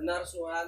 Benar Tuhan,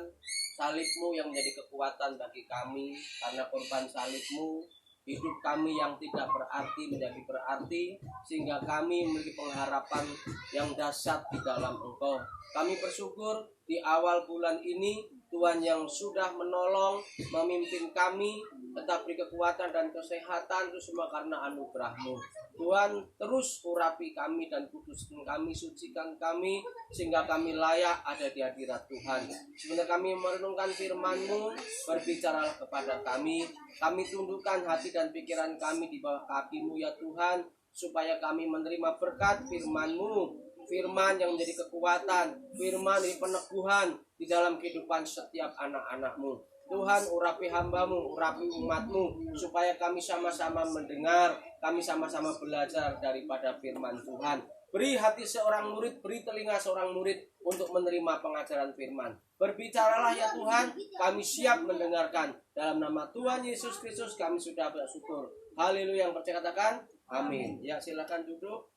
salib-Mu yang menjadi kekuatan bagi kami. Karena korban salib-Mu, hidup kami yang tidak berarti menjadi berarti, sehingga kami memiliki pengharapan yang dahsyat di dalam Engkau. Kami bersyukur di awal bulan ini Tuhan yang sudah menolong, memimpin kami, tetap beri kekuatan dan kesehatan, itu semua karena anugerah-Mu. Tuhan, terus urapi kami dan kuduskan kami, sucikan kami, sehingga kami layak ada di hadirat Tuhan. Sebenarnya kami merenungkan firman-Mu, berbicaralah kepada kami. Kami tundukkan hati dan pikiran kami di bawah kaki-Mu ya Tuhan, supaya kami menerima berkat firman-Mu, firman yang menjadi kekuatan, firman yang peneguhan di dalam kehidupan setiap anak-anak-Mu. Tuhan, urapi hamba-Mu, urapi umat-Mu, supaya kami sama-sama mendengar, kami sama-sama belajar daripada firman Tuhan. Beri hati seorang murid, beri telinga seorang murid untuk menerima pengajaran firman. Berbicaralah ya Tuhan, kami siap mendengarkan. Dalam nama Tuhan Yesus Kristus kami sudah bersyukur. Haleluya, yang percaya katakan amin. Ya, silakan duduk.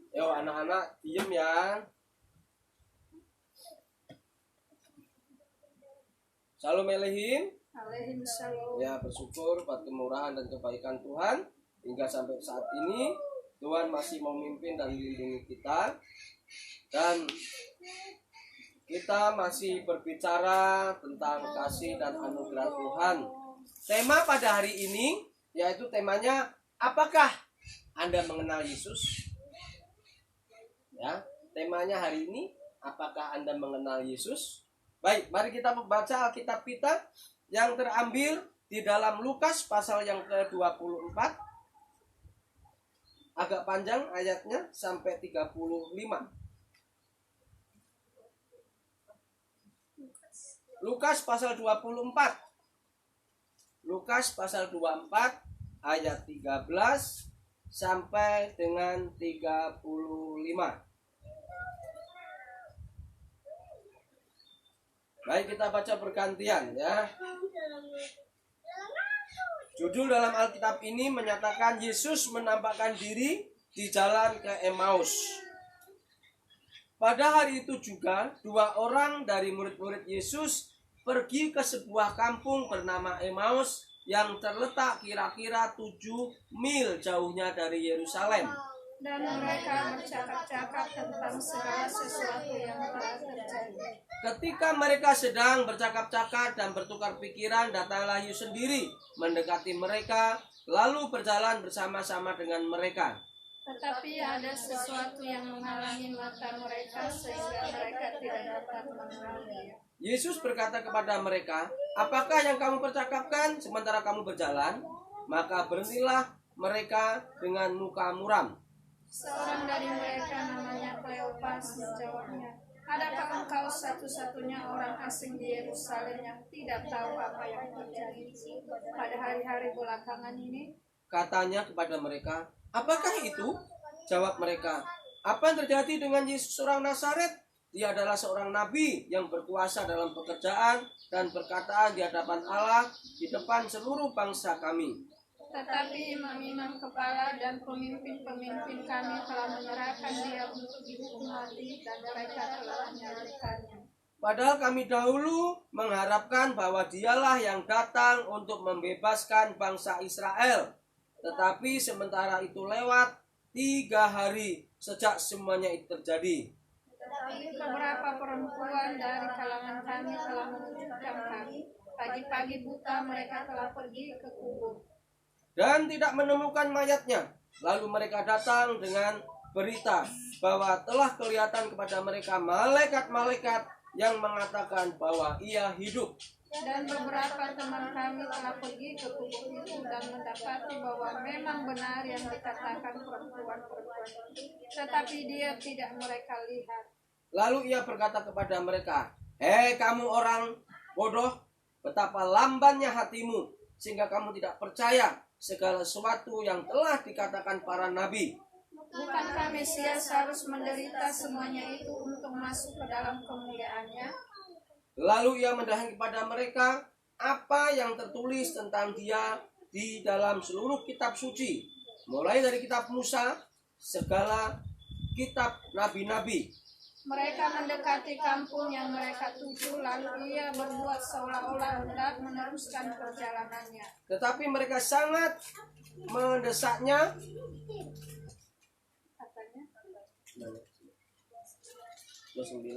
Yo anak-anak, diem ya. Shalom Elohim. Ya, bersyukur buat kemurahan dan kebaikan Tuhan hingga sampai saat ini. Tuhan masih memimpin dan melindungi kita, dan kita masih berbicara tentang kasih dan anugerah Tuhan. Tema pada hari ini yaitu temanya, apakah Anda mengenal Yesus? Ya, temanya hari ini, apakah Anda mengenal Yesus? Baik, mari kita membaca Alkitab kita yang terambil di dalam Lukas pasal yang ke-24. Agak panjang ayatnya sampai 35. Lukas pasal 24. Lukas pasal 24 ayat 13 sampai dengan 35. Baik, kita baca bergantian ya. Judul dalam Alkitab ini menyatakan Yesus menampakkan diri di jalan ke Emmaus. Pada hari itu juga 2 orang dari murid-murid Yesus pergi ke sebuah kampung bernama Emmaus yang terletak kira-kira 7 mil jauhnya dari Yerusalem. Dan mereka bercakap-cakap tentang segala sesuatu yang telah terjadi. Ketika mereka sedang bercakap-cakap dan bertukar pikiran, datanglah Yesus sendiri mendekati mereka, lalu berjalan bersama-sama dengan mereka. Tetapi ada sesuatu yang menghalangi mata mereka sehingga mereka tidak dapat mengenal Dia. Yesus berkata kepada mereka, apakah yang kamu percakapkan sementara kamu berjalan? Maka berhentilah mereka dengan muka muram. Seorang dari mereka namanya Kleopas menjawabnya, adakah engkau satu-satunya orang asing di Yerusalem yang tidak tahu apa yang terjadi pada hari-hari belakangan ini? Katanya kepada mereka, apakah itu? Jawab mereka, apa yang terjadi dengan Yesus orang Nazaret? Dia adalah seorang nabi yang berkuasa dalam pekerjaan dan perkataan di hadapan Allah di depan seluruh bangsa kami. Tetapi imam-imam kepala dan pemimpin-pemimpin kami telah menyerahkan Dia untuk dihukum mati dan mereka telah menyalibkannya. Padahal kami dahulu mengharapkan bahwa Dialah yang datang untuk membebaskan bangsa Israel. Tetapi sementara itu lewat 3 hari sejak semuanya itu terjadi. Tetapi beberapa perempuan dari kalangan kami telah mengejutkan kami. Pagi-pagi buta mereka telah pergi ke kubur Dan tidak menemukan mayatnya. Lalu mereka datang dengan berita bahwa telah kelihatan kepada mereka malaikat-malaikat yang mengatakan bahwa ia hidup. Dan beberapa teman kami telah pergi ke kubur itu dan mendapati bahwa memang benar yang dikatakan perempuan-perempuan itu. Tetapi Dia tidak mereka lihat. Lalu ia berkata kepada mereka, hei kamu orang bodoh, betapa lambannya hatimu, sehingga kamu tidak percaya segala sesuatu yang telah dikatakan para nabi. Bukankah Mesias harus menderita semuanya itu untuk masuk ke dalam kemuliaannya? Lalu ia mendahangi kepada mereka apa yang tertulis tentang Dia di dalam seluruh kitab suci, mulai dari kitab Musa, segala kitab nabi-nabi. Mereka mendekati kampung yang mereka tuju, lalu ia berbuat seolah-olah hendak meneruskan perjalanannya. Tetapi mereka sangat mendesaknya. Katanya, 29.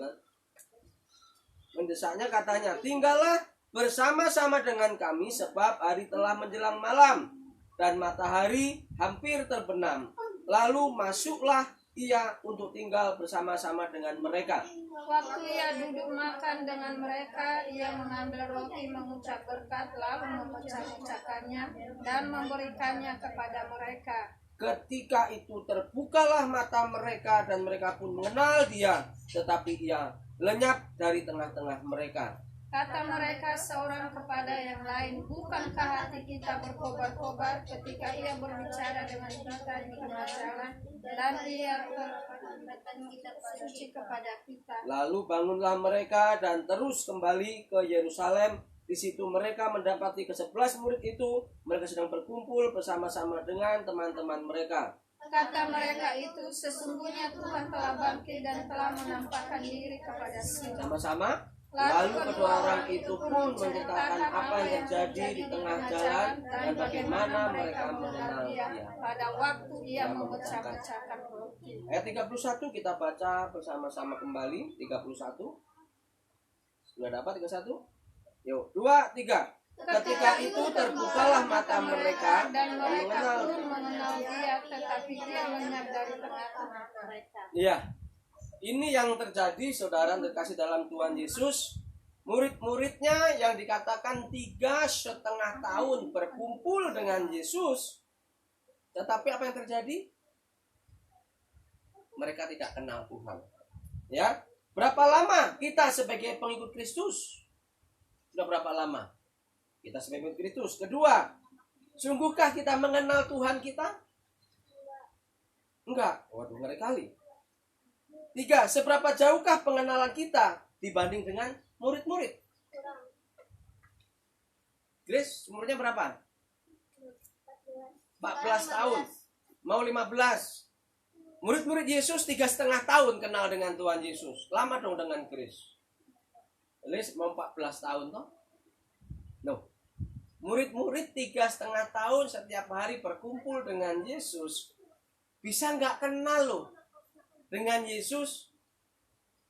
Mendesaknya katanya, tinggallah bersama-sama dengan kami sebab hari telah menjelang malam dan matahari hampir terbenam. Lalu masuklah ia untuk tinggal bersama-sama dengan mereka. waktu ia duduk makan dengan mereka, ia mengambil roti, mengucap berkat, lalu memecah-mecahkannya dan memberikannya kepada mereka. Ketika itu terbukalah mata mereka dan mereka pun mengenal Dia, tetapi ia lenyap dari tengah-tengah mereka. Kata mereka seorang kepada yang lain, bukankah hati kita berkobar-kobar ketika ia berbicara dengan kita di tengah jalan dan ia suci kepada kita? Lalu bangunlah mereka dan terus kembali ke Yerusalem. Di situ mereka mendapati ke-11 murid itu. Mereka sedang berkumpul bersama-sama dengan teman-teman mereka. Kata mereka itu, sesungguhnya Tuhan telah bangkit dan telah menampakkan diri kepada Simon. Sama-sama. Lalu kedua orang itu pun menceritakan apa yang terjadi di tengah jalan dan bagaimana mereka mengenal dia. Pada waktu ia memecah-mecahkan roti. Ayat 31 kita baca bersama-sama kembali. 31. Sudah dapat 31? Yuk, 2, 3. Ketika itu terbukalah mata mereka dan mereka mengenal. pun mengenal dia, tetapi dia lenyap dari tengah-tengah mereka. Iya. Ini yang terjadi, saudara terkasih dalam Tuhan Yesus. Murid-muridnya yang dikatakan 3,5 tahun berkumpul dengan Yesus. Tetapi apa yang terjadi? Mereka tidak kenal Tuhan. Ya, berapa lama kita sebagai pengikut Kristus? Sudah berapa lama kita sebagai pengikut Kristus? Kedua, sungguhkah kita mengenal Tuhan kita? Enggak. Waduh, ngeri kali. 3, seberapa jauhkah pengenalan kita dibanding dengan murid-murid? Grace, umurnya berapa? 14 tahun. Mau 15. Murid-murid Yesus 3,5 tahun kenal dengan Tuhan Yesus. Lama dong dengan Grace. Grace mau 14 tahun toh? No. Murid-murid 3,5 tahun setiap hari berkumpul dengan Yesus. Bisa nggak kenal loh dengan Yesus?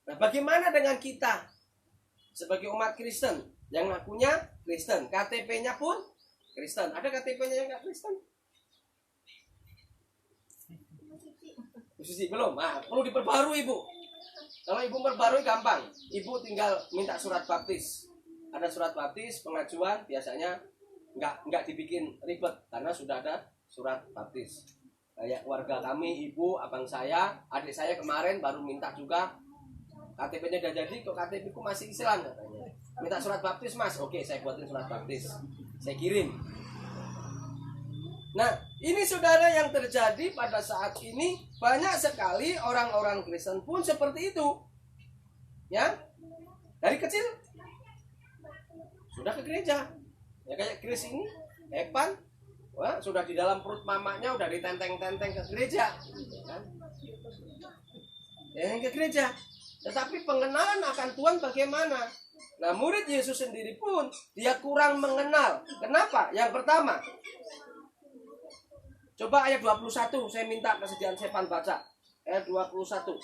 Nah, bagaimana dengan kita sebagai umat Kristen yang ngakunya Kristen, KTP-nya pun Kristen? Ada KTP-nya yang nggak Kristen? Susi belum? Nah, perlu diperbarui, Bu. Kalau Ibu perbarui gampang. Ibu tinggal minta surat baptis. Ada surat baptis, pengajuan biasanya nggak dibikin ribet karena sudah ada surat baptis. Kayak keluarga kami, ibu, abang saya, adik saya kemarin baru minta juga KTP-nya udah jadi, kok KTP ku masih Islam katanya. Minta surat baptis, Mas. Oke, saya buatin surat baptis. Saya kirim. Nah, ini saudara yang terjadi pada saat ini, banyak sekali orang-orang Kristen pun seperti itu. Ya. Dari kecil sudah ke gereja. Ya kayak Chris ini, Evan, wah, sudah di dalam perut mamanya udah ditenteng-tenteng ke gereja, kan? Ya, ke gereja. Tetapi pengenalan akan Tuhan bagaimana? Nah, murid Yesus sendiri pun dia kurang mengenal. Kenapa? Yang pertama, coba ayat 21, saya minta kesediaan Sepan baca. Ayat 21.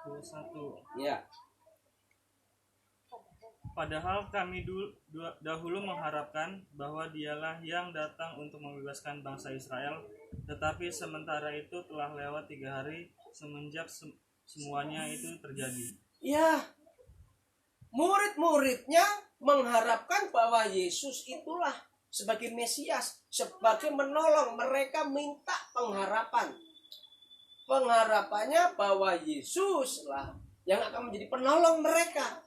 21. Ya. Padahal kami dahulu mengharapkan bahwa dialah yang datang untuk membebaskan bangsa Israel, tetapi sementara itu telah lewat 3 hari semenjak semuanya itu terjadi. Ya, murid-muridnya mengharapkan bahwa Yesus itulah sebagai Mesias, sebagai menolong. Mereka minta pengharapan. Pengharapannya bahwa Yesuslah yang akan menjadi penolong mereka.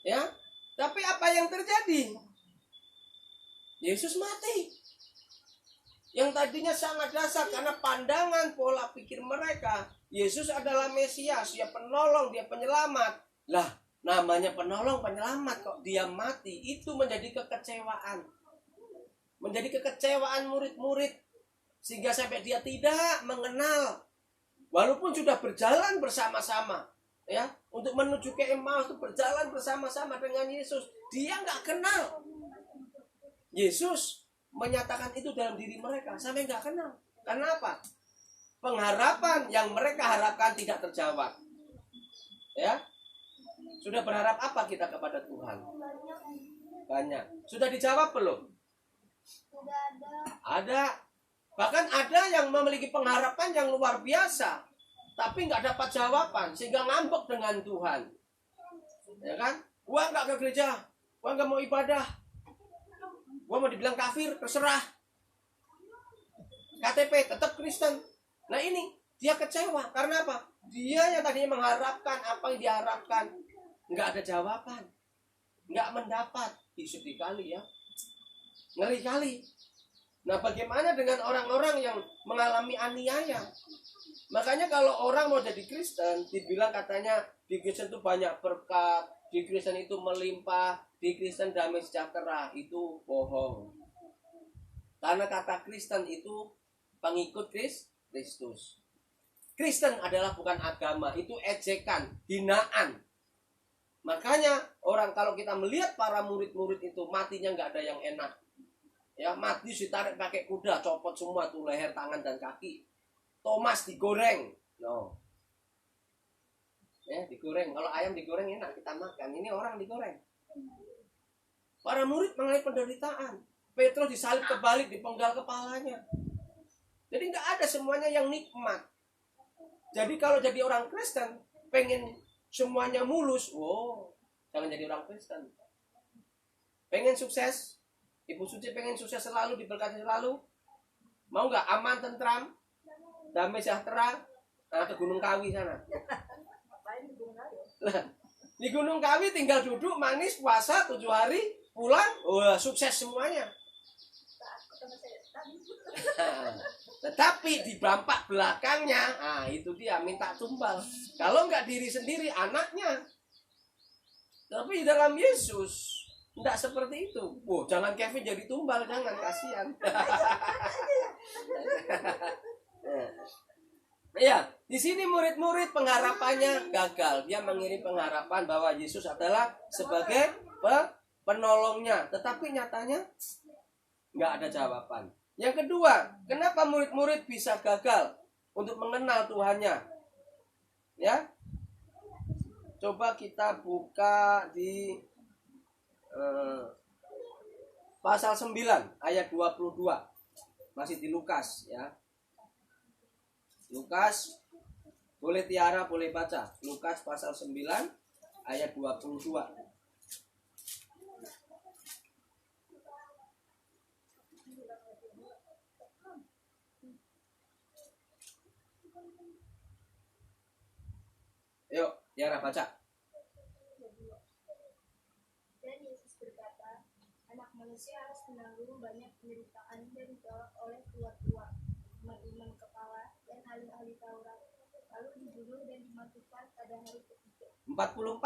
Ya, tapi apa yang terjadi? Yesus mati. Yang tadinya sangat dasar karena pandangan pola pikir mereka, Yesus adalah Mesias, dia penolong, dia penyelamat. Lah, namanya penolong, penyelamat kok dia mati, itu menjadi kekecewaan. Menjadi kekecewaan murid-murid sehingga sampai dia tidak mengenal. Walaupun sudah berjalan bersama-sama, ya, untuk menuju ke Emmaus, itu berjalan bersama-sama dengan Yesus, dia nggak kenal. Yesus menyatakan itu dalam diri mereka sampai nggak kenal. Karena apa? Pengharapan yang mereka harapkan tidak terjawab. Ya, sudah berharap apa kita kepada Tuhan? Banyak. Sudah dijawab belum? Ada. Bahkan ada yang memiliki pengharapan yang luar biasa, tapi nggak dapat jawaban sehingga ngambek dengan Tuhan. Ya kan? Gua nggak ke gereja, gua nggak mau ibadah, gua mau dibilang kafir, terserah. KTP tetap Kristen. Nah ini Dia kecewa. Karena apa? Dia yang tadinya mengharapkan apa yang diharapkan, nggak ada jawaban, nggak mendapat. Sedih kali ya, ngeri kali. Nah, bagaimana dengan orang-orang yang mengalami aniaya? Makanya kalau orang mau jadi Kristen, dibilang katanya di Kristen itu banyak berkat, di Kristen itu melimpah, di Kristen damai sejahtera. Itu bohong. Karena kata Kristen itu pengikut Kristus. Kristen adalah bukan agama, itu ejekan, hinaan. Makanya orang kalau kita melihat para murid-murid itu matinya nggak ada yang enak. Ya, mati ditarik pakai kuda, copot semua tuh leher, tangan dan kaki. Thomas digoreng. No. Ya, digoreng. Kalau ayam digoreng enak kita makan. Ini orang digoreng. Para murid mengalami penderitaan. Petrus disalib kebalik, dipenggal kepalanya. Jadi nggak ada semuanya yang nikmat. Jadi kalau jadi orang Kristen, pengen semuanya mulus, jangan jadi orang Kristen. Pengen sukses, Ibu Suci pengen sukses selalu, diberkati selalu. Mau nggak aman, tentram, damai sejahtera? Nah, ke Gunung Kawi sana. Di Gunung Kawi tinggal duduk, manis, puasa 7 hari, pulang, sukses semuanya. Tetapi di dampak belakangnya, itu dia minta tumbal. Kalau nggak diri sendiri, anaknya. Tapi di dalam Yesus tidak seperti itu. Jangan Kevin jadi tumbal, jangan, kasihan. Ya, di sini murid-murid pengharapannya gagal. Dia mengirim pengharapan bahwa Yesus adalah sebagai penolongnya. Tetapi nyatanya nggak ada jawaban. Yang kedua, kenapa murid-murid bisa gagal untuk mengenal Tuhannya? Ya, coba kita buka di pasal 9 ayat 22. Masih di Lukas ya. Lukas, boleh Tiara boleh baca. Lukas pasal 9 ayat 22. Yuk, Tiara baca. Dan Yesus berkata, anak manusia harus menanggung banyak penderitaan dan ditolak oleh tua-tua, imam-imam kepala, dan ahli-ahli Taurat, lalu dibunuh dan dimatikan pada hari ketiga. 44.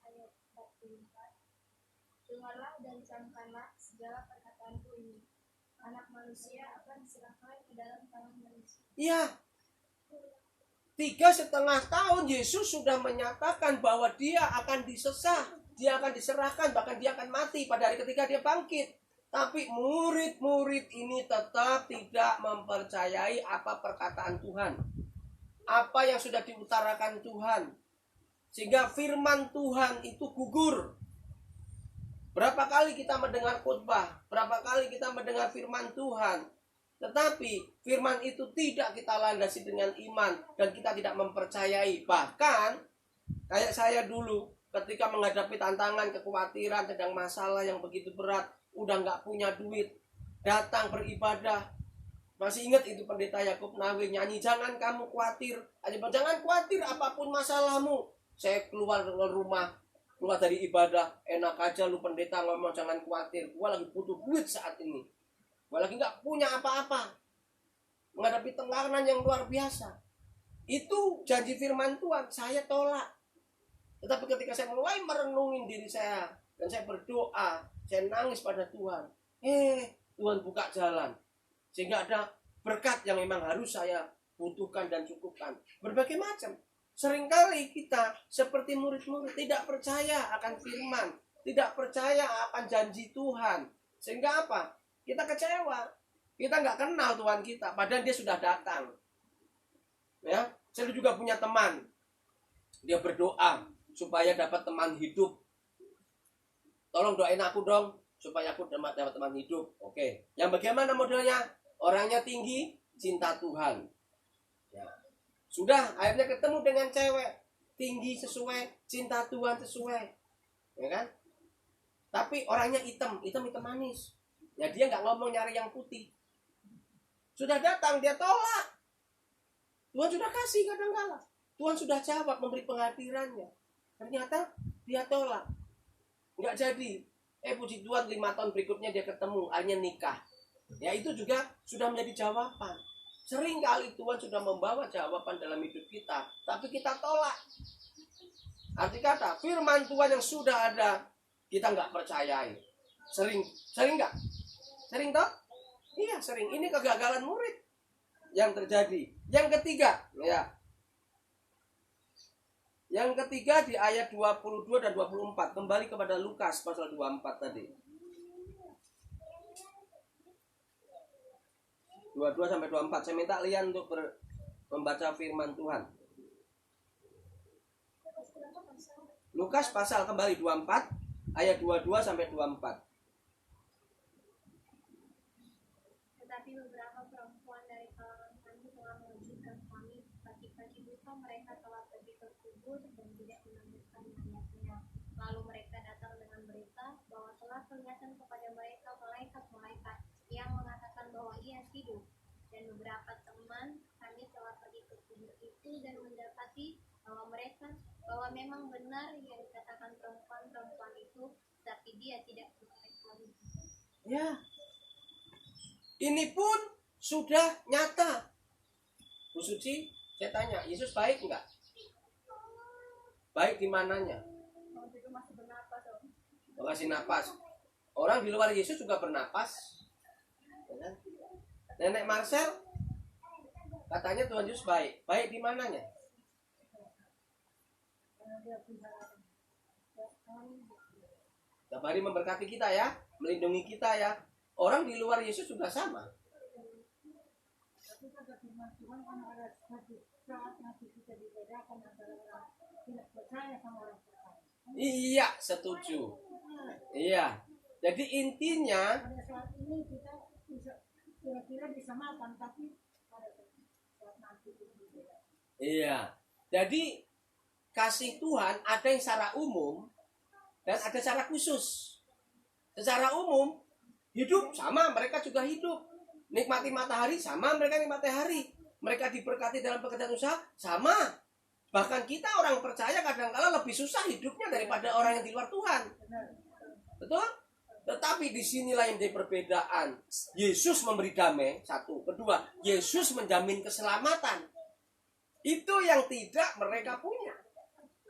Ayat 44. Dengarlah dan camkanlah segala perkataanku ini. Anak manusia akan diserahkan ke dalam tangan manusia. Iya. 3,5 tahun Yesus sudah menyatakan bahwa dia akan disesah, dia akan diserahkan, bahkan dia akan mati. Pada hari ketiga dia bangkit. Tapi murid-murid ini tetap tidak mempercayai apa perkataan Tuhan, apa yang sudah diutarakan Tuhan, sehingga firman Tuhan itu gugur. Berapa kali kita mendengar khotbah, berapa kali kita mendengar firman Tuhan, tetapi firman itu tidak kita landasi dengan iman dan kita tidak mempercayai. Bahkan kayak saya dulu ketika menghadapi tantangan, kekhawatiran, sedang masalah yang begitu berat, udah nggak punya duit, datang beribadah. Masih ingat itu pendeta Yakub Nawi nyanyi, jangan kamu khawatir, jangan khawatir apapun masalahmu. Saya keluar dari rumah, keluar dari ibadah, enak aja lu pendeta ngomong jangan khawatir, gua lagi butuh duit saat ini, gua lagi nggak punya apa-apa, menghadapi tekanan yang luar biasa. Itu janji firman Tuhan, saya tolak. Tetapi ketika saya mulai merenungin diri saya dan saya berdoa, saya nangis pada Tuhan, Tuhan buka jalan sehingga ada berkat yang memang harus saya butuhkan dan cukupkan. Berbagai macam. Seringkali kita seperti murid-murid tidak percaya akan firman, tidak percaya akan janji Tuhan. Sehingga apa? Kita kecewa. Kita nggak kenal Tuhan kita, padahal dia sudah datang. Ya, saya juga punya teman. Dia berdoa supaya dapat teman hidup. Tolong doain aku dong, supaya aku dapat teman hidup. Oke. Yang bagaimana modelnya? Orangnya tinggi, cinta Tuhan. Ya. Sudah, akhirnya ketemu dengan cewek tinggi sesuai, cinta Tuhan sesuai, ya kan? tapi orangnya hitam manis. Ya dia nggak ngomong nyari yang putih. Sudah datang, dia tolak. Tuhan sudah kasih kadang-kala. Tuhan sudah jawab, memberi penghadirannya. Ternyata dia tolak. Nggak jadi. Puji Tuhan 5 tahun berikutnya dia ketemu, hanya nikah. Ya itu juga sudah menjadi jawaban. Sering kali Tuhan sudah membawa jawaban dalam hidup kita, tapi kita tolak. Arti kata, firman Tuhan yang sudah ada, kita nggak percayai. Sering nggak? Sering toh? Iya sering. Ini kegagalan murid yang terjadi. Yang ketiga, ya. Yang ketiga di ayat 22 dan 24. Kembali kepada Lukas pasal 24 tadi. 22 sampai 24. Saya minta kalian untuk membaca firman Tuhan. Lukas pasal kembali 24 ayat 22 sampai 24. Tetapi beberapa perempuan dari kalangan kami telah mengejutkan kami. Pagi-pagi buta mereka telah pergi ke kubur dan tidak menemukan mayatnya. Lalu mereka datang dengan berita bahwa telah kelihatan kepada mereka malaikat-malaikat yang mengatakan bahwa ia hidup. Dan beberapa teman kami telah pergi ke kubur itu dan mendapati bahwa memang benar yang dikatakan perempuan itu, tapi dia tidak mengetahui. Ya. Ini pun sudah nyata. Bu Suci, saya tanya, Yesus baik enggak? Baik di mananya? Waktu itu masih bernapas, Om. Mengasih napas. Orang di luar Yesus juga bernapas. Ya kan? Nenek Marcel katanya Tuhan Yesus baik. Baik di mananya? Tiap hari memberkati kita ya, melindungi kita ya. Orang di luar Yesus juga sama. Iya, setuju. Iya. Jadi intinya pada saat ini kita bisa kira-kira bisa makan, tapi pada saat nanti itu berbeda. iya. Jadi kasih Tuhan ada yang secara umum dan ada secara khusus. Secara umum hidup sama, mereka juga hidup. Nikmati matahari sama, mereka nikmati hari. Mereka diberkati dalam pekerjaan usaha sama. Bahkan kita orang percaya kadang-kala lebih susah hidupnya daripada orang yang di luar Tuhan. Betul? Tetapi disinilah yang menjadi perbedaan. Yesus memberi damai, satu. Kedua, Yesus menjamin keselamatan. Itu yang tidak mereka punya.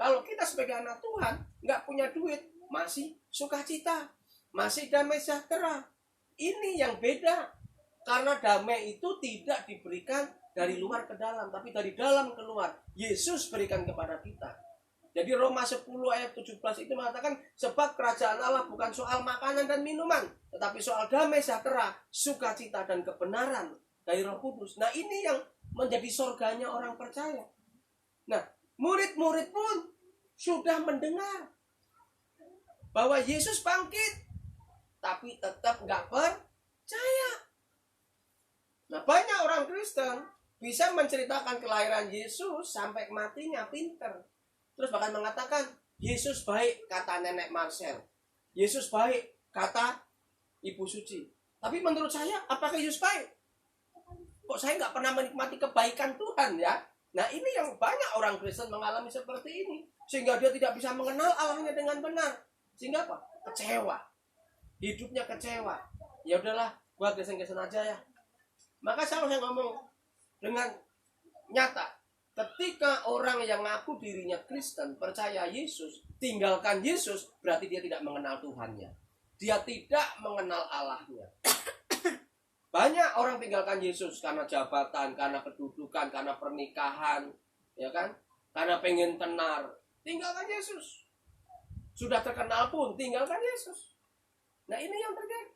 Kalau kita sebagai anak Tuhan nggak punya duit, masih sukacita, masih damai sejahtera. Ini yang beda. Karena damai itu tidak diberikan dari luar ke dalam, tapi dari dalam keluar. Yesus berikan kepada kita. Jadi Roma 10 ayat 17 itu mengatakan, sebab kerajaan Allah bukan soal makanan dan minuman, tetapi soal damai sejahtera, sukacita dan kebenaran dari Roh Kudus. Nah, ini yang menjadi surganya orang percaya. Nah, murid-murid pun sudah mendengar bahwa Yesus bangkit, tapi tetap nggak percaya. Nah, banyak orang Kristen bisa menceritakan kelahiran Yesus sampai matinya pinter. Terus bahkan mengatakan, Yesus baik, kata Nenek Marcel. Yesus baik, kata Ibu Suci. Tapi menurut saya, apakah Yesus baik? Kok saya nggak pernah menikmati kebaikan Tuhan ya? Nah, ini yang banyak orang Kristen mengalami seperti ini. Sehingga dia tidak bisa mengenal Allahnya dengan benar. Sehingga apa? Kecewa. Hidupnya kecewa. Ya udahlah, gua Kristen-Kristen aja ya. Maka saya ngomong dengan nyata. Ketika orang yang ngaku dirinya Kristen, percaya Yesus, tinggalkan Yesus, berarti dia tidak mengenal Tuhannya. Dia tidak mengenal Allahnya. Banyak orang tinggalkan Yesus karena jabatan, karena kedudukan, karena pernikahan, ya kan? Karena pengen tenar. Tinggalkan Yesus. Sudah terkenal pun, tinggalkan Yesus. Nah, ini yang terjadi.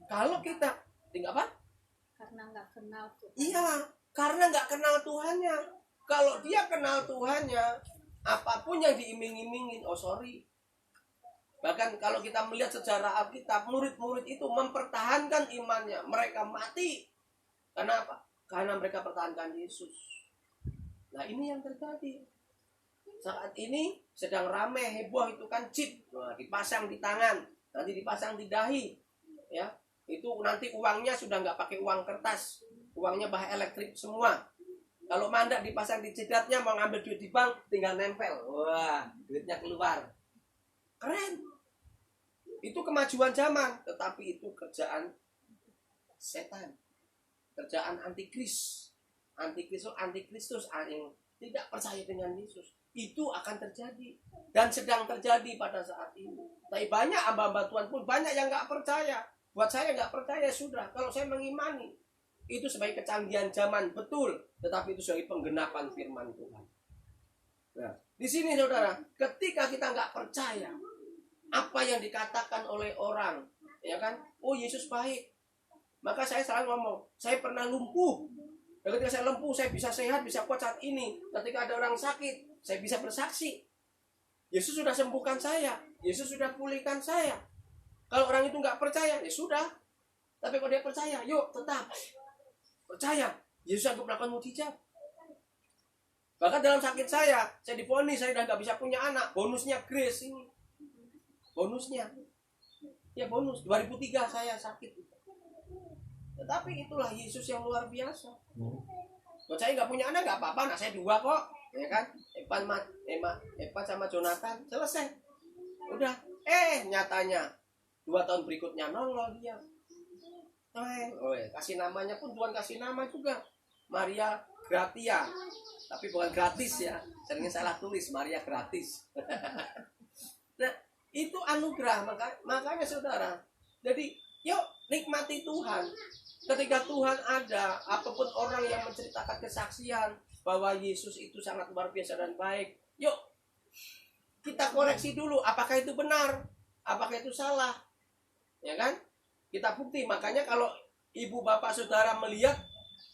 Kalau kita tinggal apa? Karena nggak kenal Tuhan. Iya, karena nggak kenal Tuhannya. Kalau dia kenal Tuhannya, apapun yang diiming-imingin, Bahkan kalau kita melihat sejarah Alkitab, murid-murid itu mempertahankan imannya. Mereka mati. Kenapa? Karena mereka pertahankan Yesus. Nah, ini yang terjadi. saat ini sedang rame heboh itu kan chip. Nah, dipasang di tangan, nanti dipasang di dahi, ya. Itu nanti uangnya sudah nggak pakai uang kertas, uangnya bahan elektrik semua. Kalau mandak dipasang di jidatnya, mau ngambil duit di bank tinggal nempel, wah duitnya keluar. Keren. Itu kemajuan zaman, tetapi itu kerjaan setan, kerjaan antikris. Antikristus yang tidak percaya dengan Yesus. Itu akan terjadi dan sedang terjadi pada saat ini. Tapi banyak hamba-hamba Tuhan pun banyak yang nggak percaya. Buat saya nggak percaya sudah. Kalau saya mengimani itu sebagai kecanggihan zaman, betul, tetapi itu sebagai penggenapan firman Tuhan. Nah, di sini saudara, ketika kita nggak percaya apa yang dikatakan oleh orang, ya kan? Oh, Yesus baik. Maka saya selalu ngomong, saya pernah lumpuh. Dan ketika saya lumpuh, saya bisa sehat, bisa kuat saat ini. Ketika ada orang sakit, saya bisa bersaksi. Yesus sudah sembuhkan saya. Yesus sudah pulihkan saya. Kalau orang itu nggak percaya, ya sudah. Tapi kalau dia percaya, yuk tetap percaya. Yesus sanggup melakukan mukjizat. Bahkan dalam sakit saya divonis saya udah nggak bisa punya anak. Bonusnya grace ini. Bonusnya. Ya bonus. 2003 saya sakit. Tetapi itulah Yesus yang luar biasa. Buat saya nggak punya anak nggak apa-apa, anak saya 2 kok, ya kan? Evan sama Jonathan selesai. Udah. Nyatanya 2 tahun berikutnya nongol dia. Kasih namanya pun Tuhan kasih nama juga, Maria Gratia. Tapi bukan gratis ya. Seringnya salah tulis Maria gratis. Nah, itu anugerah, makanya saudara. Jadi, yuk nikmati Tuhan. Ketika Tuhan ada, apapun orang yang menceritakan kesaksian bahwa Yesus itu sangat luar biasa dan baik, yuk kita koreksi dulu, apakah itu benar, apakah itu salah, ya kan? Kita bukti. Makanya kalau ibu bapak saudara melihat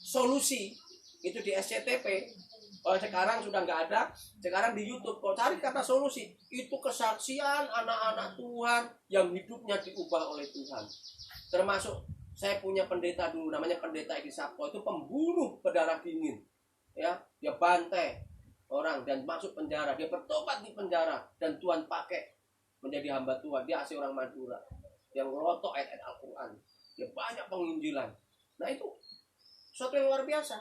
solusi itu di SCTP, kalau sekarang sudah nggak ada, sekarang di YouTube, kalau cari kata solusi, itu kesaksian anak-anak Tuhan yang hidupnya diubah oleh Tuhan. Termasuk saya punya pendeta dulu, namanya pendeta Edi Sabto, itu pembunuh berdarah dingin, ya, dia bantai orang dan masuk penjara, dia bertobat di penjara dan Tuhan pakai menjadi hamba Tuhan. Dia asli orang Madura yang ngelotok ayat-ayat Al-Quran, dia banyak penginjilan. Nah itu sesuatu yang luar biasa.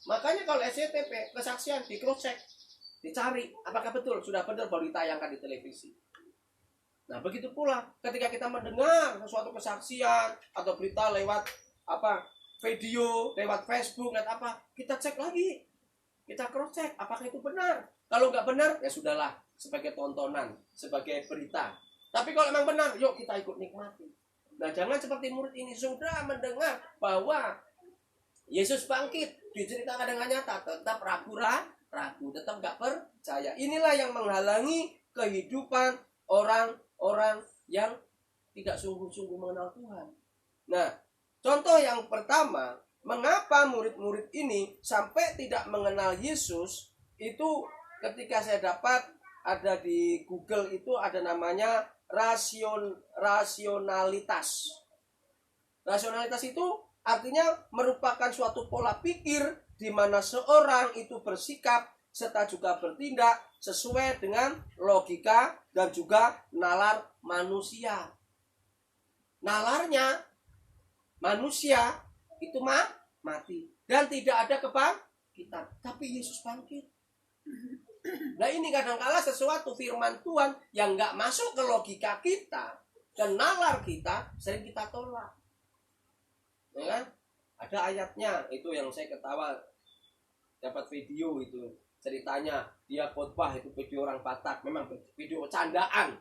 Makanya kalau SCTP kesaksian di cross check, dicari apakah betul, sudah benar baru ditayangkan di televisi. Nah begitu pula ketika kita mendengar sesuatu kesaksian atau berita lewat video, lewat Facebook, lewat apa, kita cek lagi, kita cross check apakah itu benar. Kalau nggak benar ya sudahlah, sebagai tontonan, sebagai berita. Tapi kalau memang benar, yuk kita ikut nikmati. Nah jangan seperti murid ini, sudah mendengar bahwa Yesus bangkit, diceritakan dengan nyata, tetap ragu, tetap nggak percaya. Inilah yang menghalangi kehidupan orang-orang yang tidak sungguh-sungguh mengenal Tuhan. Nah, contoh yang pertama, mengapa murid-murid ini sampai tidak mengenal Yesus, itu ketika saya dapat ada di Google itu ada namanya rasionalitas. Rasionalitas itu artinya merupakan suatu pola pikir di mana seorang itu bersikap serta juga bertindak sesuai dengan logika dan juga nalar manusia. Nalarnya manusia itu mati dan tidak ada kebangkitan, tapi Yesus bangkit. Nah ini kadang-kala sesuatu firman Tuhan yang nggak masuk ke logika kita dan nalar kita sering kita tolak. Ya kan? Ada ayatnya itu yang saya ketawa, dapat video itu ceritanya dia khotbah, itu video orang Batak, memang video candaan.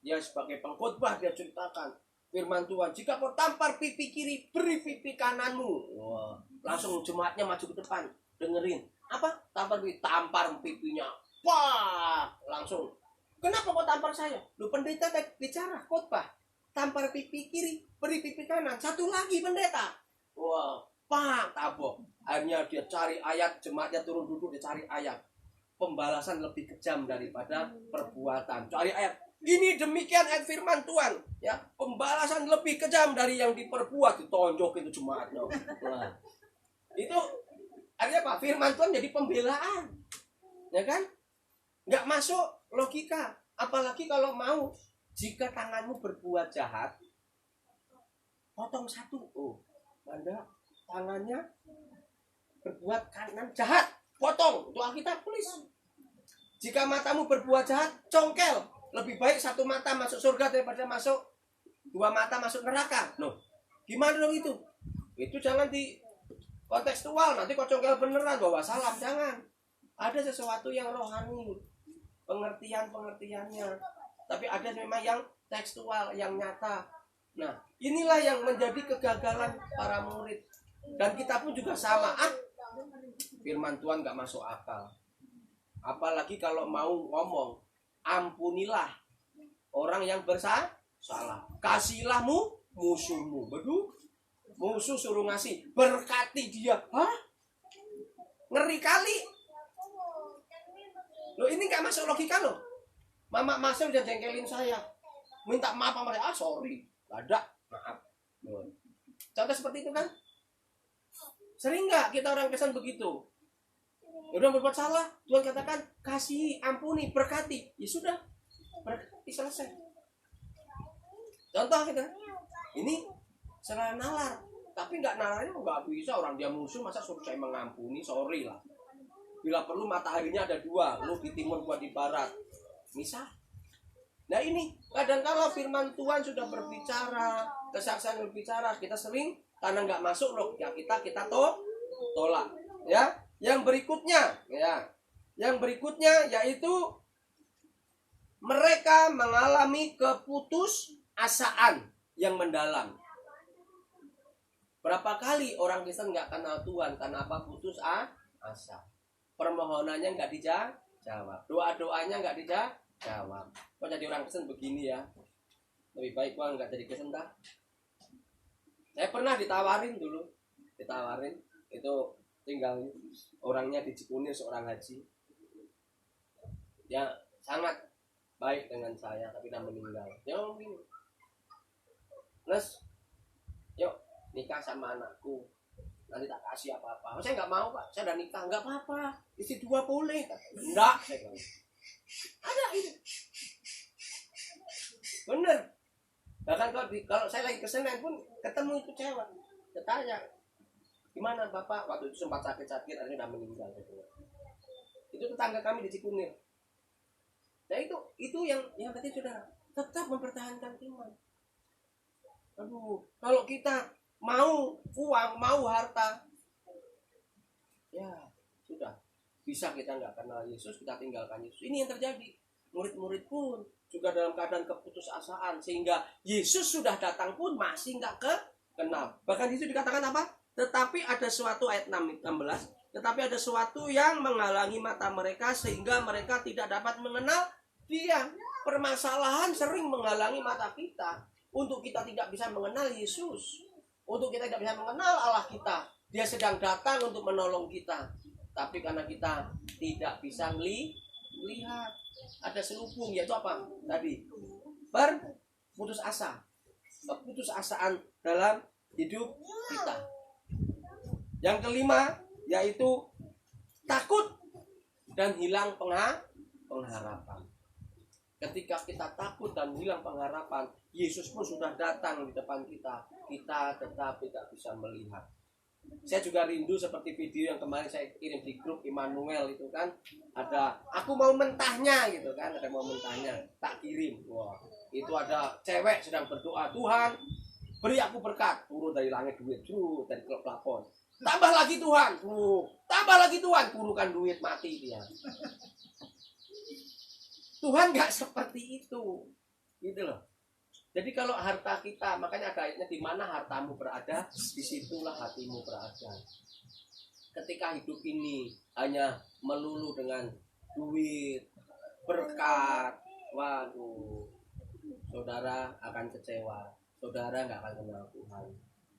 Dia sebagai pengkhotbah dia ceritakan firman Tuhan, jika kau tampar pipi kiri, beri pipi kananmu. Wah, langsung jemaatnya maju ke depan dengerin. Apa? Tampar pipinya. Wah, langsung. Kenapa kau tampar saya? Lu pendeta bicara khotbah. Tampar pipi kiri, beri pipi kanan. Satu lagi pendeta. Wah, tabok. Akhirnya dia cari ayat, jemaatnya turun duduk, dia cari ayat. Pembalasan lebih kejam daripada perbuatan. Cari ayat. Ini demikian ayat firman Tuhan. Ya, pembalasan lebih kejam dari yang diperbuat. Ditonjok itu jemaatnya. Nah, itu Artinya apa? Firman Tuhan jadi pembelaan. Ya kan? Nggak masuk logika. Apalagi kalau mau, jika tanganmu berbuat jahat, potong satu. Oh, Anda tangannya berbuat kanan jahat, potong. Itu Alkitab tulis. Jika matamu berbuat jahat, congkel. Lebih baik satu mata masuk surga daripada masuk dua mata masuk neraka. Loh, gimana dong itu? Itu jangan di kontekstual. Nanti kok congkel beneran bawa salam, jangan. Ada sesuatu yang rohani, pengertiannya. Tapi ada memang yang tekstual, yang nyata. Nah, inilah yang menjadi kegagalan para murid. Dan kita pun juga sama. Firman Tuhan gak masuk akal. Apalagi kalau mau ngomong, ampunilah orang yang bersalah. Kasihilah musuhmu. Betul? Musuh suruh ngasih. Berkati dia. Hah? Ngeri kali. Loh, ini gak masuk logika loh. Mama Masnya udah jengkelin saya. Minta maaf sama saya. Sorry. Gak ada. Maaf. Contoh seperti itu kan? Sering gak kita orang Kristen begitu? Udah berbuat salah, Tuhan katakan kasih, ampuni, berkati. Ya sudah, berkati, selesai. Contoh kita, ini selain nalar, tapi nggak nalarnya nggak bisa. Orang dia musuh, masa suruh saya mengampuni? Sorry lah. Bila perlu mataharinya ada dua, lu di timur gua di barat. Misal. Nah ini kadang-kala firman Tuhan sudah berbicara, kesaksian berbicara, kita sering karena nggak masuk loh, ya kita tolak, ya. Yang berikutnya yaitu mereka mengalami keputusasaan yang mendalam. Berapa kali orang Kristen nggak kenal Tuhan karena apa? Putus asa. Permohonannya nggak dijawab, doanya nggak dijawab. Kok jadi orang Kristen begini ya? Lebih baik gua nggak jadi Kristen dah. Saya pernah ditawarin itu tinggal orangnya di Cikunir, seorang haji. Ya sangat baik dengan saya, tapi udah meninggal. Ya mungkin. Terus, yuk nikah sama anakku. Nanti tak kasih apa-apa. Saya nggak mau Pak, saya udah nikah. Nggak apa-apa, istri 2 boleh. Enggak, saya bilang. Ada itu. Bener. Bahkan kalau saya lagi ke Senen pun ketemu itu cewek. Saya tanya, gimana Bapak? Waktu itu sempat sakit-sakit, akhirnya udah meninggal. Itu tetangga kami di Cikunir. Nah itu yang tadi saudara, tetap mempertahankan iman. Aduh, kalau kita mau uang, mau harta, ya sudah. Bisa kita nggak kenal Yesus, kita tinggalkan Yesus. Ini yang terjadi. Murid-murid pun juga dalam keadaan keputusasaan, sehingga Yesus sudah datang pun masih nggak kenal. Bahkan di situ dikatakan apa? Tetapi ada suatu ayat 16, tetapi ada suatu yang menghalangi mata mereka sehingga mereka tidak dapat mengenal Dia. Permasalahan sering menghalangi mata kita untuk kita tidak bisa mengenal Yesus, untuk kita tidak bisa mengenal Allah kita. Dia sedang datang untuk menolong kita, tapi karena kita tidak bisa melihat, ada selubung, yaitu apa tadi? Berputus asa, keputusasaan dalam hidup kita. Yang kelima yaitu takut dan hilang pengharapan. Ketika kita takut dan hilang pengharapan, Yesus pun sudah datang di depan kita, kita tetap tidak bisa melihat. Saya juga rindu seperti video yang kemarin saya kirim di grup Immanuel itu kan, ada aku mau mentahnya gitu kan, ada mau mentahnya, tak kirim. Wah, itu ada cewek sedang berdoa, Tuhan beri aku berkat, turun dari langit duit, dari plafon. Tambah lagi Tuhan, tambah lagi Tuhan, kurukan duit, mati dia. Tuhan nggak seperti itu, gitu loh. Jadi kalau harta kita, makanya ada ayatnya, di mana hartamu berada, disitulah hatimu berada. Ketika hidup ini hanya melulu dengan duit, berkat, waduh, saudara akan kecewa, saudara nggak akan kenal Tuhan.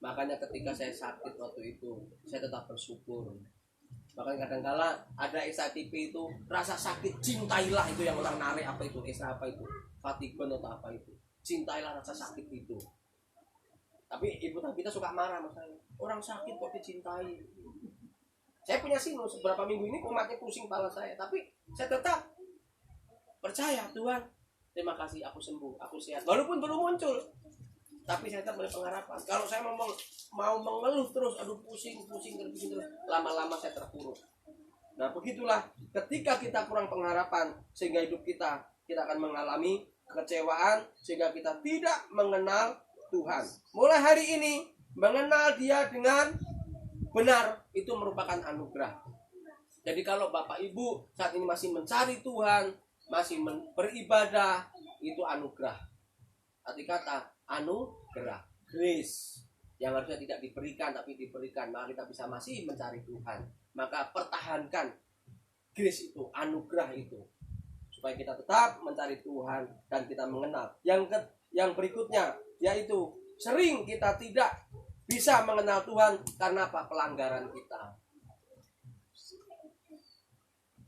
Makanya ketika saya sakit waktu itu, saya tetap bersyukur. Bahkan kadang-kala ada SATP itu, rasa sakit, cintailah itu yang orang narik apa itu, apa itu, Fatigon atau apa itu. Cintailah rasa sakit itu. Tapi ibu kita suka marah sama saya. Orang sakit kok dicintai. Saya punya sinus, beberapa minggu ini kumatnya pusing kepala saya, tapi saya tetap percaya, Tuhan, terima kasih aku sembuh, aku sehat. Walaupun belum muncul, tapi saya tetap berpengharapan. Kalau saya mau mengeluh terus, aduh pusing terus, lama-lama saya terpuruk. Nah begitulah, ketika kita kurang pengharapan, sehingga hidup kita akan mengalami kekecewaan, sehingga kita tidak mengenal Tuhan. Mulai hari ini, mengenal Dia dengan benar, itu merupakan anugerah. Jadi kalau Bapak Ibu saat ini masih mencari Tuhan, masih beribadah, itu anugerah. Arti kata anugerah, grace, yang harusnya tidak diberikan tapi diberikan. Maka kita bisa masih mencari Tuhan. Maka pertahankan grace itu, anugerah itu, supaya kita tetap mencari Tuhan dan kita mengenal. Yang berikutnya yaitu sering kita tidak bisa mengenal Tuhan karena apa? Pelanggaran kita.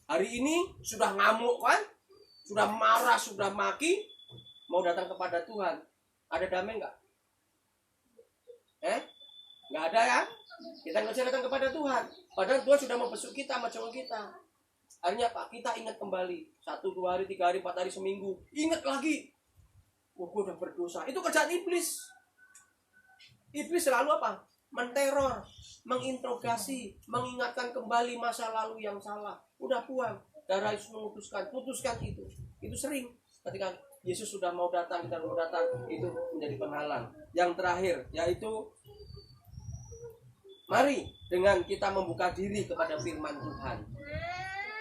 Hari ini sudah ngamuk kan? Sudah marah, sudah maki, mau datang kepada Tuhan. Ada damai enggak? Enggak ada ya? Kita nggak bisa datang kepada Tuhan. Padahal Tuhan sudah membesuk kita, menjauh kita. Akhirnya Pak, kita ingat kembali. 1, 2 hari, 3 hari, 4 hari, seminggu. Ingat lagi. Gue udah berdosa. Itu kerjaan iblis. Iblis selalu apa? Menteror, menginterogasi, mengingatkan kembali masa lalu yang salah. Udah buang. Darah Yesus memutuskan, putuskan itu. Itu sering. Ketika Yesus sudah mau datang, kita mau datang, itu menjadi penghalang. Yang terakhir, yaitu mari dengan kita membuka diri kepada firman Tuhan,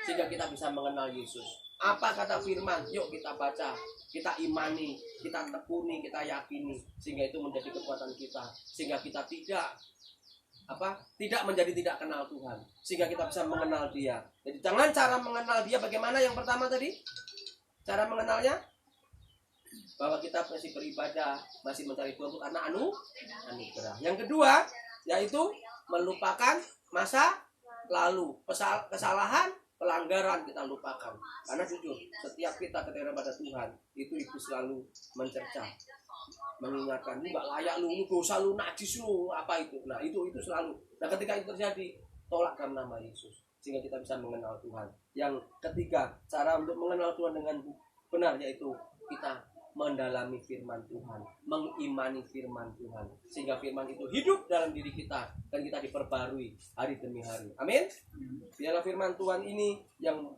sehingga kita bisa mengenal Yesus. Apa kata firman? Yuk kita baca, kita imani, kita tekuni, kita yakini, sehingga itu menjadi kekuatan kita, sehingga kita tidak menjadi tidak kenal Tuhan, sehingga kita bisa mengenal Dia. Jadi jangan cara mengenal Dia bagaimana? Yang pertama tadi, cara mengenalnya bahwa kita masih beribadah, masih mencari Tuhan karena anugerah. Yang kedua yaitu melupakan masa lalu, kesalahan, pelanggaran kita lupakan. Karena jujur, setiap kita ketika pada Tuhan, itu selalu mencerca, mengingatkan, lu gak layak, lu dosa, lu najis, lu apa itu. Nah itu selalu. Nah ketika itu terjadi, tolak dalam nama Yesus, sehingga kita bisa mengenal Tuhan. Yang ketiga, cara untuk mengenal Tuhan dengan benar yaitu kita mendalami firman Tuhan, mengimani firman Tuhan, sehingga firman itu hidup dalam diri kita dan kita diperbarui hari demi hari. Amin. Biarlah firman Tuhan ini yang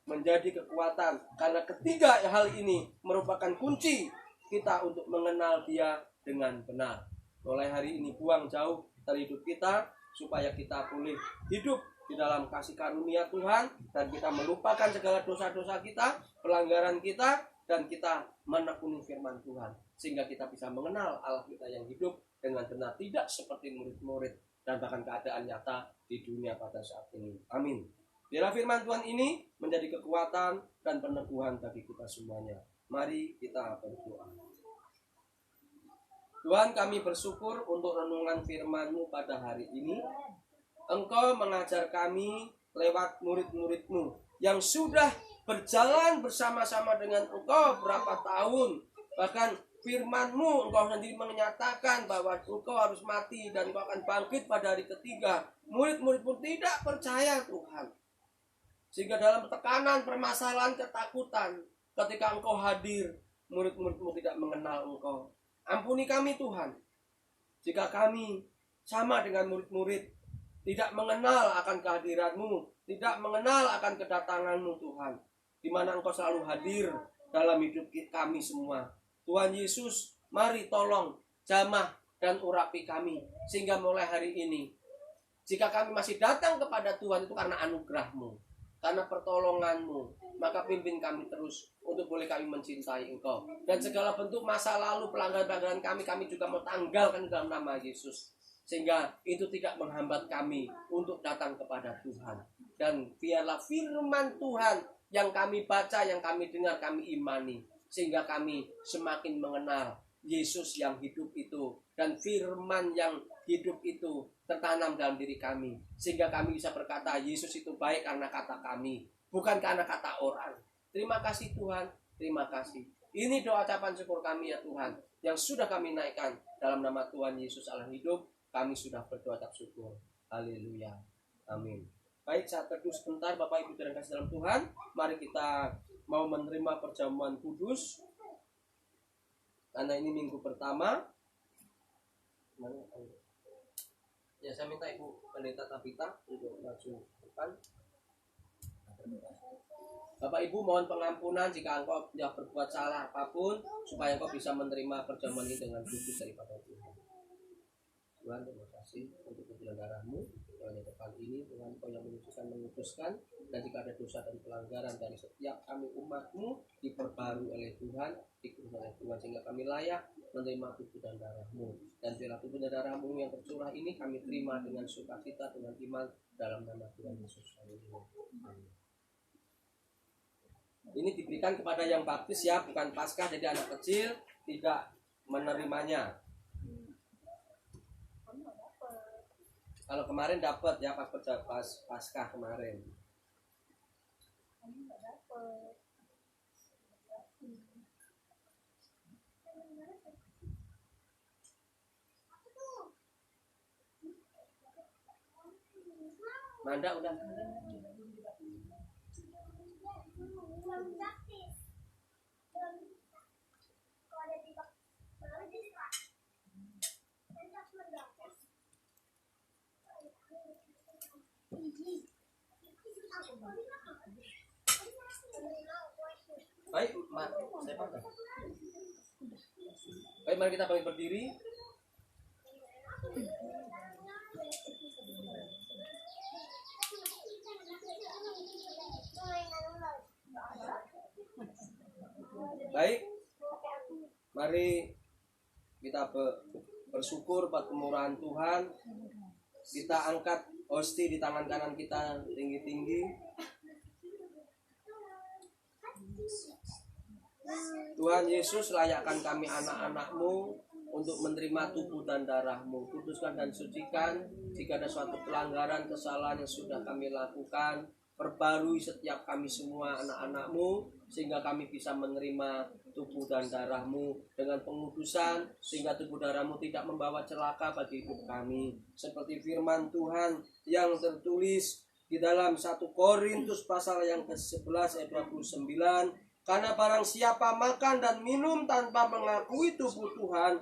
menjadi kekuatan, karena ketiga hal ini merupakan kunci kita untuk mengenal Dia dengan benar. Mulai hari ini buang jauh dari hidup kita, supaya kita boleh hidup di dalam kasih karunia Tuhan, dan kita melupakan segala dosa-dosa kita, pelanggaran kita, dan kita menekuni firman Tuhan, sehingga kita bisa mengenal Allah kita yang hidup dengan benar, tidak seperti murid-murid dan bahkan keadaan nyata di dunia pada saat ini. Amin. Biarlah firman Tuhan ini menjadi kekuatan dan peneguhan bagi kita semuanya. Mari kita berdoa. Tuhan, kami bersyukur untuk renungan firman-Mu pada hari ini. Engkau mengajar kami lewat murid-murid-Mu yang sudah berjalan bersama-sama dengan Engkau berapa tahun. Bahkan firman-Mu Engkau sendiri menyatakan bahwa Engkau harus mati dan Engkau akan bangkit pada hari ketiga. Murid-murid pun tidak percaya Tuhan, sehingga dalam tekanan, permasalahan, ketakutan, ketika Engkau hadir, murid-murid-Mu tidak mengenal Engkau. Ampuni kami Tuhan, jika kami sama dengan murid-murid, tidak mengenal akan kehadiran-Mu, tidak mengenal akan kedatangan-Mu Tuhan, di mana Engkau selalu hadir dalam hidup kami semua. Tuhan Yesus, mari tolong jamah dan urapi kami, sehingga mulai hari ini, jika kami masih datang kepada Tuhan, itu karena anugerah-Mu, karena pertolongan-Mu, maka pimpin kami terus untuk boleh kami mencintai Engkau. Dan segala bentuk masa lalu, pelanggaran-pelanggaran kami juga mau tanggalkan dalam nama Yesus, sehingga itu tidak menghambat kami untuk datang kepada Tuhan. Dan biarlah firman Tuhan yang kami baca, yang kami dengar, kami imani, sehingga kami semakin mengenal Yesus yang hidup itu, dan firman yang hidup itu tertanam dalam diri kami, sehingga kami bisa berkata Yesus itu baik karena kata kami, bukan karena kata orang. Terima kasih Tuhan, terima kasih. Ini doa ucapan syukur kami ya Tuhan, yang sudah kami naikkan dalam nama Tuhan Yesus Allah hidup. Kami sudah berdoa ucap syukur. Haleluya. Amin. Baik, saat teduh sebentar Bapak Ibu dan kasih dalam Tuhan, mari kita mau menerima perjamuan kudus. Karena ini minggu pertama. Ya, saya minta Ibu Pendeta Tabita untuk maju depan. Bapak Ibu, mohon pengampunan jika engkau sudah berbuat salah apapun, supaya engkau bisa menerima perjamuan ini dengan kudus daripada Tuhan. Tuhan, terima kasih untuk tubuh darah-Mu yang di depan ini. Tuhan, Engkau yang menyucikan, menguduskan, dan jika ada dosa dan pelanggaran dari setiap kami umat-Mu, diperbarui oleh Tuhan, dikuduskan oleh Tuhan, sehingga kami layak menerima tubuh dan darah-Mu. Dan biarlah tubuh dan darah-Mu yang tercurah ini kami terima dengan sukacita, dengan iman, dalam nama Tuhan Yesus. Amin. Ini diberikan kepada yang baptis ya, bukan Paskah, jadi anak kecil tidak menerimanya. Kalau kemarin dapat ya pas Paskah kemarin. Manda udah. Baik, saya pakai. Baik, mari kita berdiri. Baik, mari kita bersyukur buat kemurahan Tuhan. Kita angkat hosti di tangan kanan kita tinggi-tinggi. Tuhan Yesus, layakkan kami anak-anak-Mu untuk menerima tubuh dan darah-Mu. Kuduskan dan sucikan jika ada suatu pelanggaran, kesalahan yang sudah kami lakukan. Perbarui setiap kami semua anak-anak-Mu, sehingga kami bisa menerima tubuh dan darah-Mu dengan pengudusan, sehingga tubuh darah-Mu tidak membawa celaka bagi hidup kami. Seperti firman Tuhan yang tertulis di dalam 1 Korintus pasal yang ke-11 ayat 29, karena barang siapa makan dan minum tanpa mengakui tubuh Tuhan,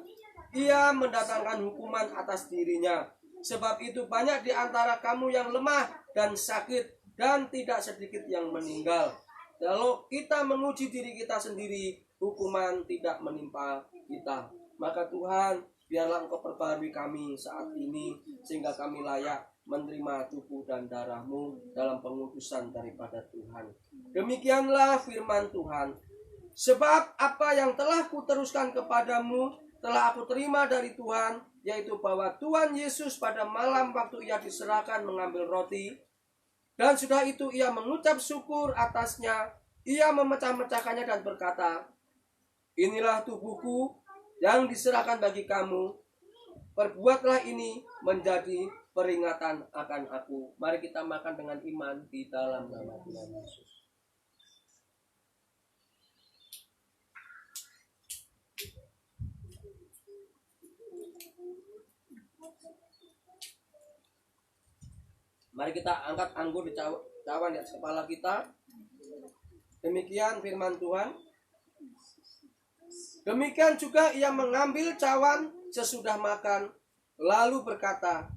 ia mendatangkan hukuman atas dirinya. Sebab itu banyak di antara kamu yang lemah dan sakit, dan tidak sedikit yang meninggal. Kalau kita menguji diri kita sendiri, hukuman tidak menimpa kita. Maka Tuhan, biarlah Engkau perbarui kami saat ini, sehingga kami layak menerima tubuh dan darah-Mu dalam pengudusan daripada Tuhan. Demikianlah firman Tuhan. Sebab apa yang telah kuteruskan kepadamu, telah aku terima dari Tuhan, yaitu bahwa Tuhan Yesus pada malam waktu ia diserahkan mengambil roti, dan sudah itu ia mengucap syukur atasnya, ia memecah-mecahkannya dan berkata, inilah tubuhku yang diserahkan bagi kamu, perbuatlah ini menjadi peringatan akan aku. Mari kita makan dengan iman di dalam nama Tuhan Yesus. Mari kita angkat anggur di cawan di atas kepala kita. Demikian firman Tuhan. Demikian juga ia mengambil cawan sesudah makan, lalu berkata,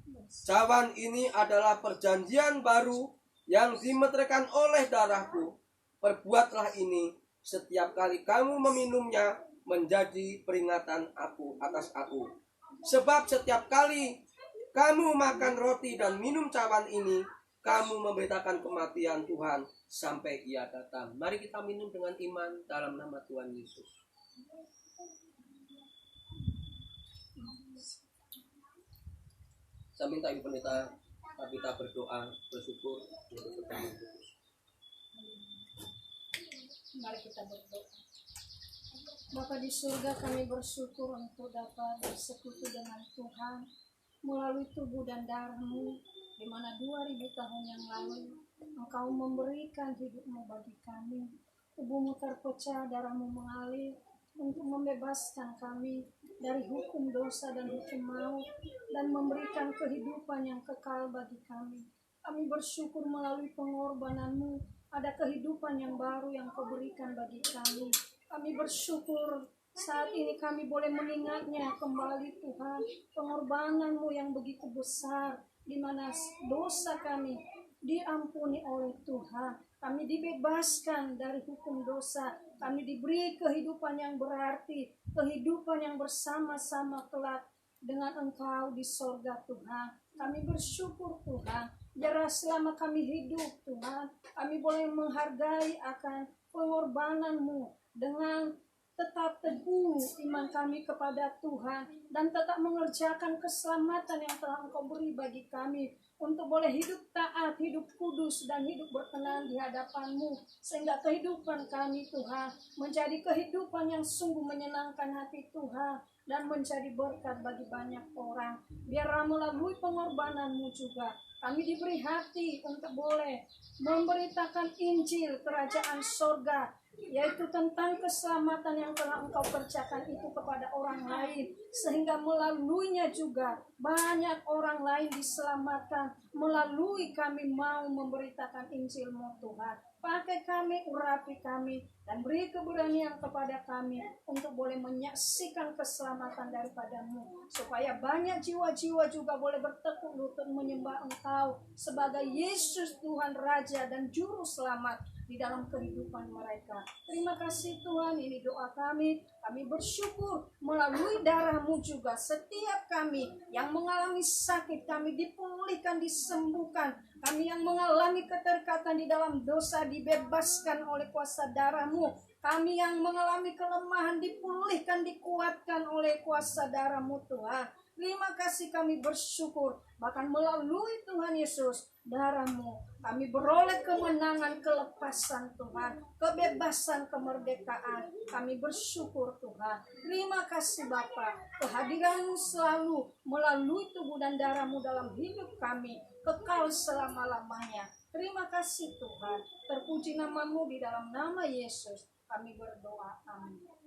cawan ini adalah perjanjian baru yang dimeteraikan oleh darahku. Perbuatlah ini setiap kali kamu meminumnya menjadi peringatan aku atas aku. Sebab setiap kali kamu makan roti dan minum cawan ini, kamu memberitakan kematian Tuhan sampai ia datang. Mari kita minum dengan iman dalam nama Tuhan Yesus. Saya minta Ibu Pendeta Tabita berdoa, bersyukur untuk pertemuan kudus. Mari kita berdoa. Bapa di surga, kami bersyukur untuk dapat bersekutu dengan Tuhan melalui tubuh dan darah-Mu, di mana 2000 tahun yang lalu Engkau memberikan hidup-Mu bagi kami. Tubuh-Mu terpecah, darah-Mu mengalir untuk membebaskan kami dari hukum dosa dan hukum maut, dan memberikan kehidupan yang kekal bagi kami. Kami bersyukur melalui pengorbanan-Mu ada kehidupan yang baru yang Kau berikan bagi kami. Kami bersyukur saat ini kami boleh mengingatnya kembali Tuhan, pengorbanan-Mu yang begitu besar, di mana dosa kami diampuni oleh Tuhan. Kami dibebaskan dari hukum dosa. Kami diberi kehidupan yang berarti, kehidupan yang bersama-sama kelak dengan Engkau di sorga Tuhan. Kami bersyukur Tuhan, biarlah selama kami hidup Tuhan, kami boleh menghargai akan pengorbanan-Mu dengan tetap teguh iman kami kepada Tuhan dan tetap mengerjakan keselamatan yang telah Engkau beri bagi kami untuk boleh hidup taat, hidup kudus dan hidup berkenan di hadapan-Mu, sehingga kehidupan kami Tuhan menjadi kehidupan yang sungguh menyenangkan hati Tuhan dan menjadi berkat bagi banyak orang. Biarlah melalui pengorbanan-Mu juga kami diberi hati untuk boleh memberitakan Injil Kerajaan Sorga, yaitu tentang keselamatan yang telah Engkau kerjakan itu kepada orang lain, sehingga melaluinya juga banyak orang lain diselamatkan. Melalui kami mau memberitakan Injil-Mu Tuhan. Pakai kami, urapi kami, dan beri keberanian kepada kami untuk boleh menyaksikan keselamatan daripada-Mu, supaya banyak jiwa-jiwa juga boleh bertekuk lutut menyembah Engkau sebagai Yesus Tuhan Raja dan Juru Selamat di dalam kehidupan mereka. Terima kasih Tuhan, ini doa kami. Kami bersyukur melalui darah-Mu juga setiap kami yang mengalami sakit, kami dipulihkan, disembuhkan. Kami yang mengalami keterikatan di dalam dosa dibebaskan oleh kuasa darah-Mu. Kami yang mengalami kelemahan dipulihkan, dikuatkan oleh kuasa darah-Mu Tuhan. Terima kasih, kami bersyukur. Bahkan melalui Tuhan Yesus, darah-Mu, kami beroleh kemenangan, kelepasan Tuhan, kebebasan, kemerdekaan. Kami bersyukur Tuhan. Terima kasih Bapa, kehadiran-Mu selalu melalui tubuh dan darah-Mu dalam hidup kami, kekal selama-lamanya. Terima kasih Tuhan. Terpuji nama-Mu, di dalam nama Yesus kami berdoa. Amin.